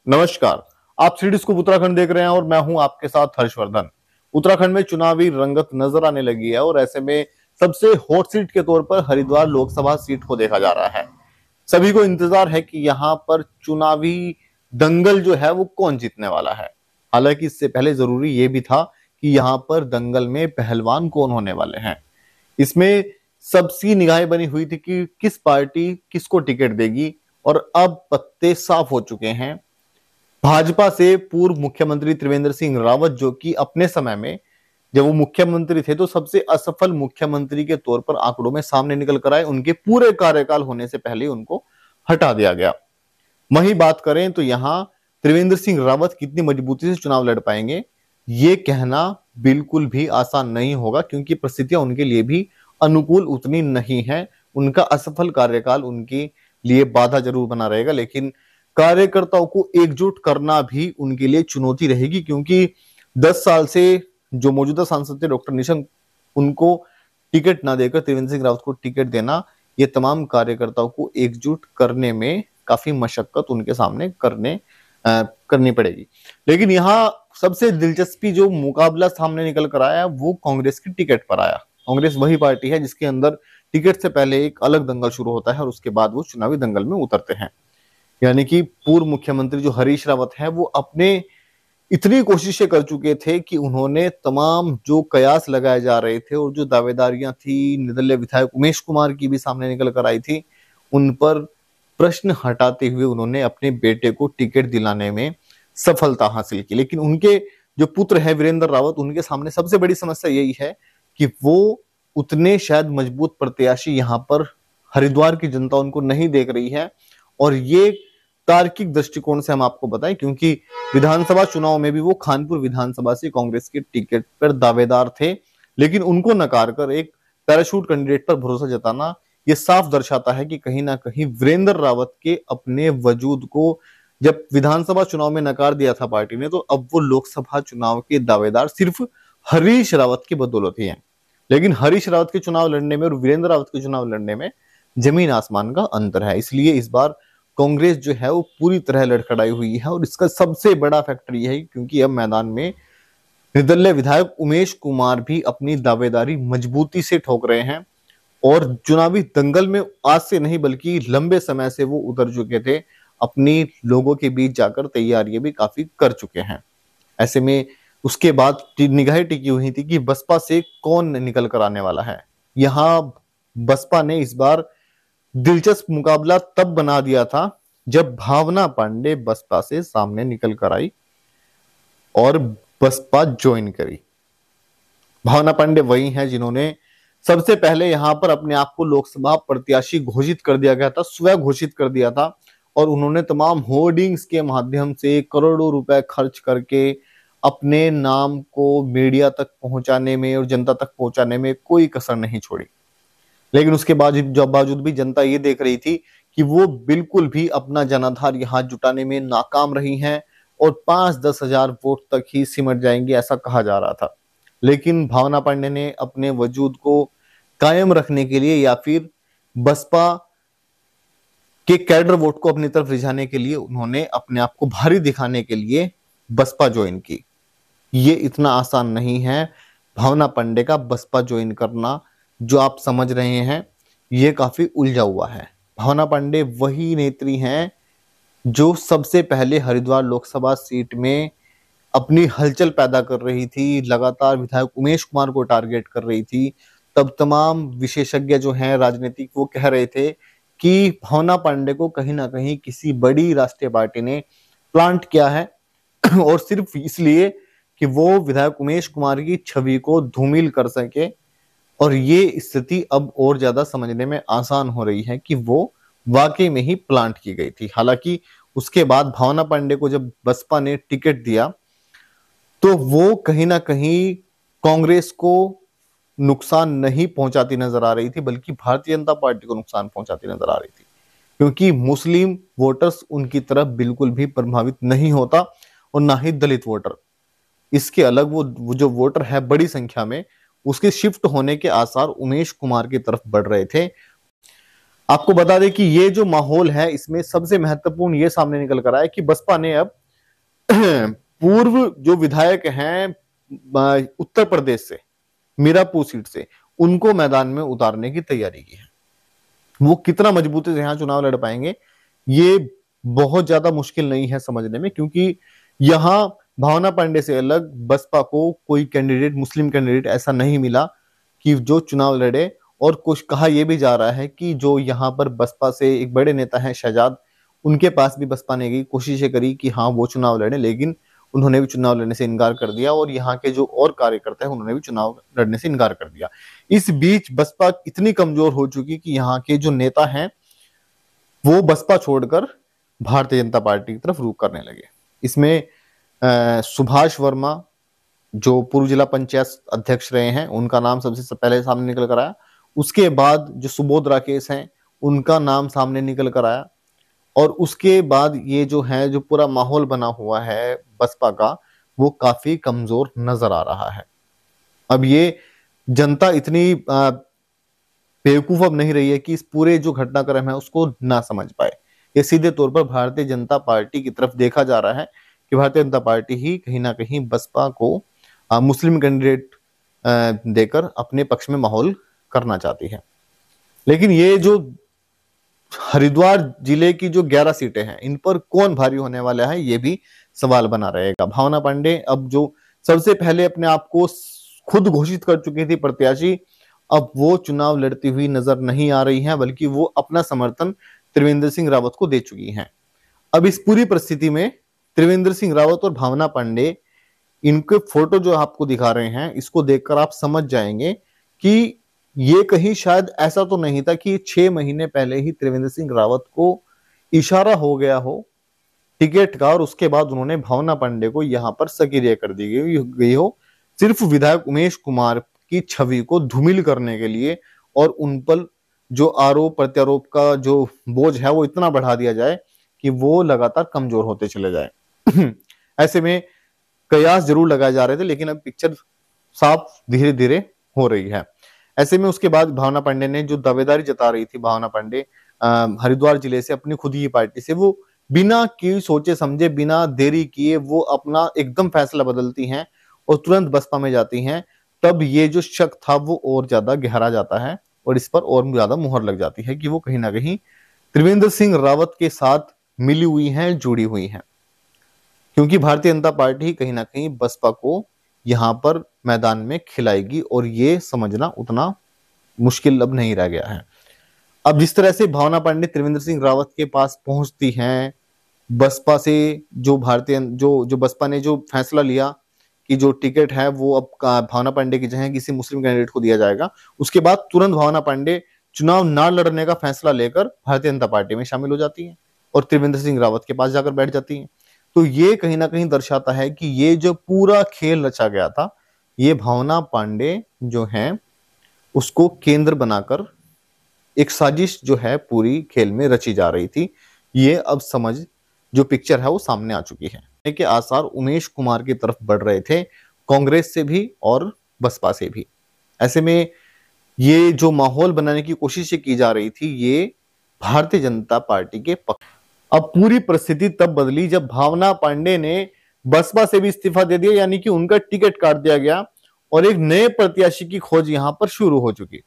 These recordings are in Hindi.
नमस्कार। आप सीडी स्कूप उत्तराखंड देख रहे हैं और मैं हूं आपके साथ हर्षवर्धन। उत्तराखंड में चुनावी रंगत नजर आने लगी है और ऐसे में सबसे हॉट सीट के तौर पर हरिद्वार लोकसभा सीट को देखा जा रहा है। सभी को इंतजार है कि यहाँ पर चुनावी दंगल जो है वो कौन जीतने वाला है। हालांकि इससे पहले जरूरी ये भी था कि यहाँ पर दंगल में पहलवान कौन होने वाले हैं। इसमें सबकी निगाहें बनी हुई थी कि किस पार्टी किसको टिकट देगी और अब पत्ते साफ हो चुके हैं। भाजपा से पूर्व मुख्यमंत्री त्रिवेंद्र सिंह रावत, जो कि अपने समय में जब वो मुख्यमंत्री थे तो सबसे असफल मुख्यमंत्री के तौर पर आंकड़ों में सामने निकल कर आए, उनके पूरे कार्यकाल होने से पहले उनको हटा दिया गया। वहीं बात करें तो यहां त्रिवेंद्र सिंह रावत कितनी मजबूती से चुनाव लड़ पाएंगे, ये कहना बिल्कुल भी आसान नहीं होगा, क्योंकि परिस्थितियां उनके लिए भी अनुकूल उतनी नहीं है। उनका असफल कार्यकाल उनके लिए बाधा जरूर बना रहेगा, लेकिन कार्यकर्ताओं को एकजुट करना भी उनके लिए चुनौती रहेगी, क्योंकि 10 साल से जो मौजूदा सांसद थे डॉक्टर निशंक, उनको टिकट ना देकर त्रिवेंद्र सिंह रावत को टिकट देना, ये तमाम कार्यकर्ताओं को एकजुट करने में काफी मशक्कत उनके सामने करनी पड़ेगी। लेकिन यहाँ सबसे दिलचस्पी जो मुकाबला सामने निकल कर आया वो कांग्रेस की टिकट पर आया। कांग्रेस वही पार्टी है जिसके अंदर टिकट से पहले एक अलग दंगल शुरू होता है और उसके बाद वो चुनावी दंगल में उतरते हैं। यानी कि पूर्व मुख्यमंत्री जो हरीश रावत है वो अपने इतनी कोशिशें कर चुके थे कि उन्होंने तमाम जो कयास लगाए जा रहे थे और जो दावेदारियां थी, निर्दलीय विधायक उमेश कुमार की भी सामने निकल कर आई थी, उन पर प्रश्न हटाते हुए उन्होंने अपने बेटे को टिकट दिलाने में सफलता हासिल की। लेकिन उनके जो पुत्र है वीरेंद्र रावत, उनके सामने सबसे बड़ी समस्या यही है कि वो उतने शायद मजबूत प्रत्याशी यहाँ पर हरिद्वार की जनता उनको नहीं देख रही है। और ये तार्किक दृष्टिकोण से हम आपको बताएं, क्योंकि विधानसभा चुनाव में भी वो खानपुर विधानसभा से कांग्रेस के टिकट पर दावेदार थे, लेकिन उनको नकार कर एक पैराशूट कैंडिडेट पर भरोसा जताना ये साफ दर्शाता है कि कहीं ना कहीं वीरेंद्र रावत के अपने वजूद को जब विधानसभा चुनाव में नकार दिया था पार्टी ने, तो अब वो लोकसभा चुनाव के दावेदार सिर्फ हरीश रावत की बदौलत ही हैं। लेकिन हरीश रावत के चुनाव लड़ने में और वीरेंद्र रावत के चुनाव लड़ने में जमीन आसमान का अंतर है। इसलिए इस बार कांग्रेस जो है वो पूरी तरह लड़खड़ाई हुई है और इसका सबसे बड़ा फैक्टर यह है क्योंकि अब मैदान में निर्दलीय विधायक उमेश कुमार भी अपनी दावेदारी मजबूती से ठोक रहे हैं और चुनावी दंगल में आज से नहीं बल्कि लंबे समय से वो उतर चुके थे। अपनी लोगों के बीच जाकर तैयारियां भी काफी कर चुके हैं। ऐसे में उसके बाद निगाहें टिकी हुई थी कि बसपा से कौन निकल कर आने वाला है। यहाँ बसपा ने इस बार दिलचस्प मुकाबला तब बना दिया था जब भावना पांडे बसपा से सामने निकल कर आई और बसपा ज्वाइन करी। भावना पांडे वही हैं जिन्होंने सबसे पहले यहां पर अपने आप को लोकसभा प्रत्याशी घोषित कर दिया गया था, स्वयं घोषित कर दिया था और उन्होंने तमाम होर्डिंग्स के माध्यम से करोड़ों रुपए खर्च करके अपने नाम को मीडिया तक पहुंचाने में और जनता तक पहुंचाने में कोई कसर नहीं छोड़ी। लेकिन उसके बावजूद भी जनता ये देख रही थी कि वो बिल्कुल भी अपना जनाधार यहाँ जुटाने में नाकाम रही हैं और 5-10 हजार वोट तक ही सिमट जाएंगे ऐसा कहा जा रहा था। लेकिन भावना पांडे ने अपने वजूद को कायम रखने के लिए या फिर बसपा के कैडर वोट को अपनी तरफ रिझाने के लिए उन्होंने अपने आप को भारी दिखाने के लिए बसपा ज्वाइन की। ये इतना आसान नहीं है भावना पांडे का बसपा ज्वाइन करना, जो आप समझ रहे हैं ये काफी उलझा हुआ है। भावना पांडे वही नेत्री हैं जो सबसे पहले हरिद्वार लोकसभा सीट में अपनी हलचल पैदा कर रही थी, लगातार विधायक उमेश कुमार को टारगेट कर रही थी। तब तमाम विशेषज्ञ जो हैं राजनीतिक वो कह रहे थे कि भावना पांडे को कहीं ना कहीं किसी बड़ी राष्ट्रीय पार्टी ने प्लांट किया है और सिर्फ इसलिए कि वो विधायक उमेश कुमार की छवि को धूमिल कर सके। और ये स्थिति अब और ज्यादा समझने में आसान हो रही है कि वो वाकई में ही प्लांट की गई थी। हालांकि उसके बाद भावना पांडे को जब बसपा ने टिकट दिया तो वो कहीं ना कहीं कांग्रेस को नुकसान नहीं पहुंचाती नजर आ रही थी, बल्कि भारतीय जनता पार्टी को नुकसान पहुंचाती नजर आ रही थी, क्योंकि मुस्लिम वोटर्स उनकी तरफ बिल्कुल भी प्रभावित नहीं होता और ना ही दलित वोटर। इसके अलग वो जो वोटर है बड़ी संख्या में, उसके शिफ्ट होने के आसार उमेश कुमार की तरफ बढ़ रहे थे। आपको बता दें कि ये जो माहौल है इसमें सबसे महत्वपूर्ण ये सामने निकल कर आया है कि बसपा ने अब पूर्व जो विधायक हैं उत्तर प्रदेश से, मीरापुर सीट से, उनको मैदान में उतारने की तैयारी की है। वो कितना मजबूती से यहां चुनाव लड़ पाएंगे ये बहुत ज्यादा मुश्किल नहीं है समझने में, क्योंकि यहां भावना पांडे से अलग बसपा को कोई कैंडिडेट, मुस्लिम कैंडिडेट ऐसा नहीं मिला कि जो चुनाव लड़े। और कुछ कहा यह भी जा रहा है कि जो यहाँ पर बसपा से एक बड़े नेता हैं शहजाद, उनके पास भी बसपा ने कोशिशें करी कि हाँ वो चुनाव लड़े, लेकिन उन्होंने भी चुनाव लड़ने से इनकार कर दिया और यहाँ के जो और कार्यकर्ता है उन्होंने भी चुनाव लड़ने से इनकार कर दिया। इस बीच बसपा इतनी कमजोर हो चुकी कि यहाँ के जो नेता हैं वो बसपा छोड़कर भारतीय जनता पार्टी की तरफ रुख करने लगे। इसमें सुभाष वर्मा जो पूर्व जिला पंचायत अध्यक्ष रहे हैं उनका नाम सबसे पहले सामने निकल कर आया। उसके बाद जो सुबोध राकेश हैं उनका नाम सामने निकल कर आया। और उसके बाद ये जो है, जो पूरा माहौल बना हुआ है बसपा का, वो काफी कमजोर नजर आ रहा है। अब ये जनता इतनी बेवकूफ अब नहीं रही है कि इस पूरे जो घटनाक्रम है उसको ना समझ पाए। ये सीधे तौर पर भारतीय जनता पार्टी की तरफ देखा जा रहा है कि भारतीय जनता पार्टी ही कहीं ना कहीं बसपा को मुस्लिम कैंडिडेट देकर अपने पक्ष में माहौल करना चाहती है। लेकिन ये जो हरिद्वार जिले की जो 11 सीटें हैं इन पर कौन भारी होने वाला है ये भी सवाल बना रहेगा। भावना पांडे अब जो सबसे पहले अपने आप को खुद घोषित कर चुकी थी प्रत्याशी, अब वो चुनाव लड़ती हुई नजर नहीं आ रही है, बल्कि वो अपना समर्थन त्रिवेंद्र सिंह रावत को दे चुकी हैं। अब इस पूरी परिस्थिति में त्रिवेंद्र सिंह रावत और भावना पांडे, इनके फोटो जो आपको दिखा रहे हैं इसको देखकर आप समझ जाएंगे कि ये कहीं शायद ऐसा तो नहीं था कि 6 महीने पहले ही त्रिवेंद्र सिंह रावत को इशारा हो गया हो टिकट का और उसके बाद उन्होंने भावना पांडे को यहां पर सक्रिय कर दी गई हो, सिर्फ विधायक उमेश कुमार की छवि को धूमिल करने के लिए और उन पर जो आरोप प्रत्यारोप का जो बोझ है वो इतना बढ़ा दिया जाए कि वो लगातार कमजोर होते चले जाए। ऐसे में कयास जरूर लगाए जा रहे थे, लेकिन अब पिक्चर साफ धीरे धीरे हो रही है। ऐसे में उसके बाद भावना पांडे ने जो दावेदारी जता रही थी, भावना पांडे हरिद्वार जिले से अपनी खुद की पार्टी से, वो बिना की सोचे समझे, बिना देरी किए वो अपना एकदम फैसला बदलती हैं और तुरंत बसपा में जाती हैं। तब ये जो शक था वो और ज्यादा गहरा जाता है और इस पर और ज्यादा मुहर लग जाती है कि वो कहीं ना कहीं त्रिवेंद्र सिंह रावत के साथ मिली हुई हैं, जुड़ी हुई हैं, क्योंकि भारतीय जनता पार्टी कहीं ना कहीं बसपा को यहां पर मैदान में खिलाएगी और ये समझना उतना मुश्किल अब नहीं रह गया है। अब जिस तरह से भावना पांडे त्रिवेंद्र सिंह रावत के पास पहुंचती हैं, बसपा से जो भारतीय जो बसपा ने जो फैसला लिया कि जो टिकट है वो अब भावना पांडे की जगह किसी मुस्लिम कैंडिडेट को दिया जाएगा, उसके बाद तुरंत भावना पांडे चुनाव ना लड़ने का फैसला लेकर भारतीय जनता पार्टी में शामिल हो जाती है और त्रिवेंद्र सिंह रावत के पास जाकर बैठ जाती है। तो ये कहीं ना कहीं दर्शाता है कि ये जो पूरा खेल रचा गया था, ये भावना पांडे जो है उसको केंद्र बनाकर एक साजिश जो है पूरी खेल में रची जा रही थी। ये अब समझ जो पिक्चर है वो सामने आ चुकी है कि आसार उमेश कुमार की तरफ बढ़ रहे थे, कांग्रेस से भी और बसपा से भी। ऐसे में ये जो माहौल बनाने की कोशिश की जा रही थी ये भारतीय जनता पार्टी के पक्ष। अब पूरी परिस्थिति तब बदली जब भावना पांडे ने बसपा से भी इस्तीफा दे दिया, यानी कि उनका टिकट काट दिया गया और एक नए प्रत्याशी की खोज यहां पर शुरू हो चुकी।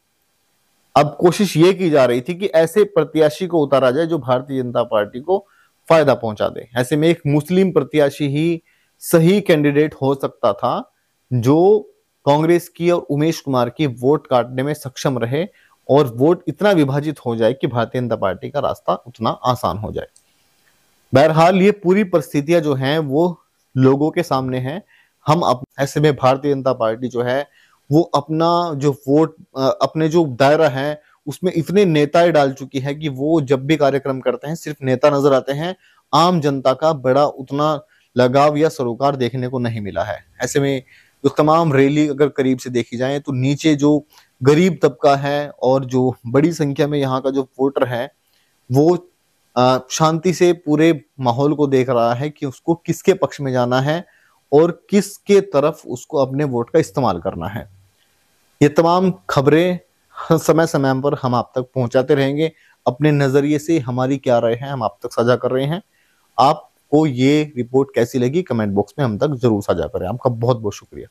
अब कोशिश ये की जा रही थी कि ऐसे प्रत्याशी को उतारा जाए जो भारतीय जनता पार्टी को फायदा पहुंचा दे। ऐसे में एक मुस्लिम प्रत्याशी ही सही कैंडिडेट हो सकता था जो कांग्रेस की और उमेश कुमार की वोट काटने में सक्षम रहे और वोट इतना विभाजित हो जाए कि भारतीय जनता पार्टी का रास्ता उतना आसान हो जाए। बहरहाल ये पूरी परिस्थितियां जो हैं वो लोगों के सामने हैं। हम ऐसे में भारतीय जनता पार्टी जो है वो अपना जो वोट अपने जो दायरा है उसमें इतने नेताएं डाल चुकी है कि वो जब भी कार्यक्रम करते हैं सिर्फ नेता नजर आते हैं, आम जनता का बड़ा उतना लगाव या सरोकार देखने को नहीं मिला है। ऐसे में जो तमाम रैली अगर करीब से देखी जाए तो नीचे जो गरीब तबका है और जो बड़ी संख्या में यहाँ का जो वोटर है वो शांति से पूरे माहौल को देख रहा है कि उसको किसके पक्ष में जाना है और किसके तरफ उसको अपने वोट का इस्तेमाल करना है। ये तमाम खबरें समय समय पर हम आप तक पहुंचाते रहेंगे। अपने नजरिए से हमारी क्या राय है हम आप तक साझा कर रहे हैं। आपको ये रिपोर्ट कैसी लगी कमेंट बॉक्स में हम तक जरूर साझा करें। आपका बहुत बहुत शुक्रिया।